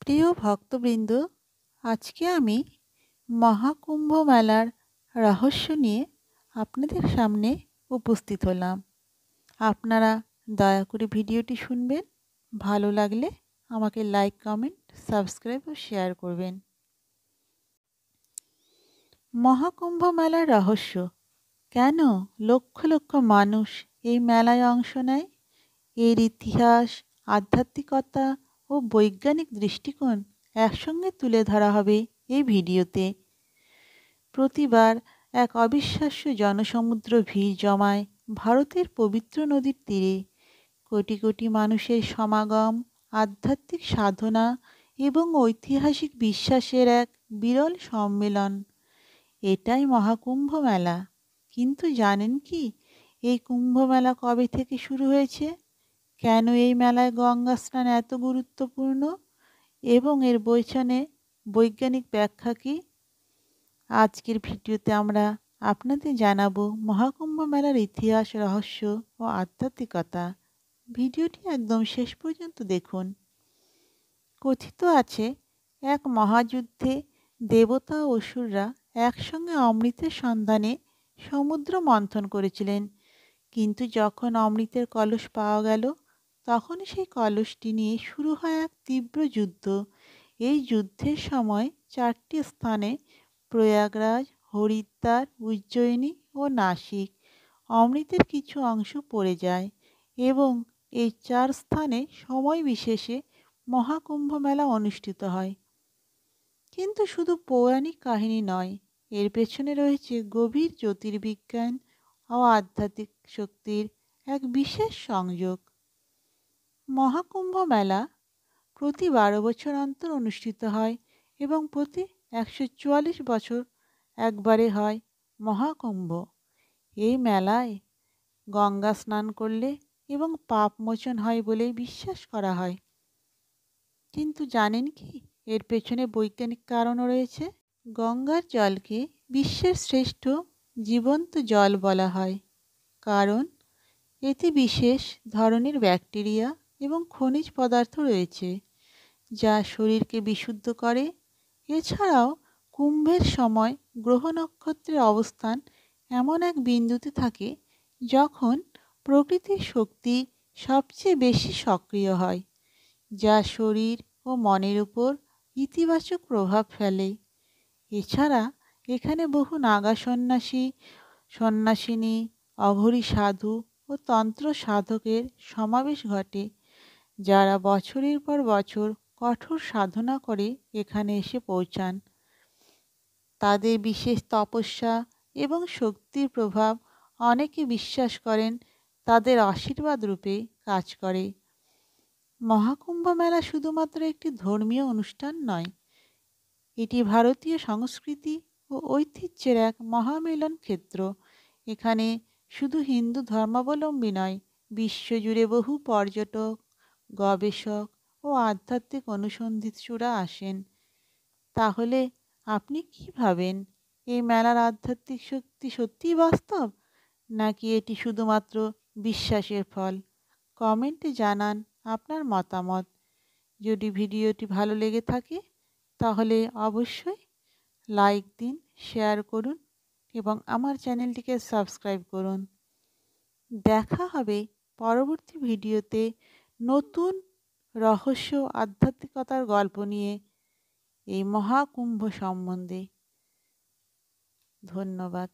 প্রিয় ভক্তবৃন্দ, আজকে আমি মহাকুম্ভ মেলার রহস্য নিয়ে আপনাদের সামনে উপস্থিত হলাম। আপনারা দয়া করে ভিডিওটি শুনবেন। ভালো লাগলে আমাকে লাইক, কমেন্ট, সাবস্ক্রাইব ও শেয়ার করবেন। মহাকুম্ভ মেলার রহস্য। কেন লক্ষ লক্ষ মানুষ এই মেলায় অংশ নেয়? এর ইতিহাস, আধ্যাত্মিকতা ও বৈজ্ঞানিক দৃষ্টিকোণ একসঙ্গে তুলে ধরা হবে এই ভিডিওতে। প্রতিবার এক অবিশ্বাস্য জনসমুদ্র ভিড় জমায় ভারতের পবিত্র নদীর তীরে। কোটি কোটি মানুষের সমাগম, আধ্যাত্মিক সাধনা এবং ঐতিহাসিক বিশ্বাসের এক বিরল সম্মেলন। এটাই মহাকুম্ভ মেলা। কিন্তু জানেন কি, এই কুম্ভ মেলা কবে থেকে শুরু হয়েছে? কেন এই মেলায় গঙ্গা স্নান এত গুরুত্বপূর্ণ এবং এর পেছনে বৈজ্ঞানিক ব্যাখ্যা কী? আজকের ভিডিওতে আমরা আপনাদের জানাবো মহাকুম্ভ মেলার ইতিহাস, রহস্য ও আধ্যাত্মিকতা। ভিডিওটি একদম শেষ পর্যন্ত দেখুন। কথিত আছে, এক মহাযুদ্ধে দেবতা ও অসুররা একসঙ্গে অমৃতের সন্ধানে সমুদ্র মন্থন করেছিলেন। কিন্তু যখন অমৃতের কলস পাওয়া গেল, তখন সেই কলসটি নিয়ে শুরু হয় এক তীব্র যুদ্ধ। এই যুদ্ধের সময় 4টি স্থানে, প্রয়াগরাজ, হরিদ্বার, উজ্জয়িনী ও নাসিক, অমৃতের কিছু অংশ পড়ে যায় এবং এই 4 স্থানে সময় বিশেষে মহাকুম্ভ মেলা অনুষ্ঠিত হয়। কিন্তু শুধু পৌরাণিক কাহিনী নয়, এর পেছনে রয়েছে গভীর জ্যোতির্বিজ্ঞান ও আধ্যাত্মিক শক্তির এক বিশেষ সংযোগ। মহাকুম্ভ মেলা প্রতি 12 বছর অন্তর অনুষ্ঠিত হয় এবং প্রতি 144 বছর একবারে হয় মহাকুম্ভ। এই মেলায় গঙ্গা স্নান করলে এবং পাপ মোচন হয় বলেই বিশ্বাস করা হয়। কিন্তু জানেন কি, এর পেছনে বৈজ্ঞানিক কারণও রয়েছে। গঙ্গার জলকে বিশ্বের শ্রেষ্ঠ জীবন্ত জল বলা হয়, কারণ এতে বিশেষ ধরনের ব্যাকটেরিয়া এবং খনিজ পদার্থ রয়েছে যা শরীরকে বিশুদ্ধ করে। এছাড়াও কুম্ভের সময় গ্রহ নক্ষত্রের অবস্থান এমন এক বিন্দুতে থাকে যখন প্রকৃতির শক্তি সবচেয়ে বেশি সক্রিয় হয়, যা শরীর ও মনের উপর ইতিবাচক প্রভাব ফেলে। এছাড়া এখানে বহু নাগা সন্ন্যাসী, সন্ন্যাসিনী, অঘরী সাধু ও তন্ত্র সাধকের সমাবেশ ঘটে, যারা বছরের পর বছর কঠোর সাধনা করে এখানে এসে পৌঁছান। তাদের বিশেষ তপস্যা এবং শক্তির প্রভাব অনেকে বিশ্বাস করেন তাদের আশীর্বাদ রূপে কাজ করে। মহাকুম্ভ মেলা শুধুমাত্র একটি ধর্মীয় অনুষ্ঠান নয়, এটি ভারতীয় সংস্কৃতি ও ঐতিহ্যের এক মহামিলন ক্ষেত্র। এখানে শুধু হিন্দু ধর্মাবলম্বী নয়, বিশ্বজুড়ে বহু পর্যটক, গবেষক ও আধ্যাত্মিক অনুসন্ধিতসুরা আসেন। তাহলে আপনি কি ভাবেন, এই মেলার আধ্যাত্মিক শক্তি সত্যিই বাস্তব, নাকি এটি শুধুমাত্র বিশ্বাসের ফল? কমেন্টে জানান আপনার মতামত। যদি ভিডিওটি ভালো লেগে থাকে তাহলে অবশ্যই লাইক দিন, শেয়ার করুন এবং আমার চ্যানেলটিকে সাবস্ক্রাইব করুন। দেখা হবে পরবর্তী ভিডিওতে নতুন রহস্য, আধ্যাত্মিকতার গল্প নিয়ে এই মহাকুম্ভ সম্বন্ধে। ধন্যবাদ।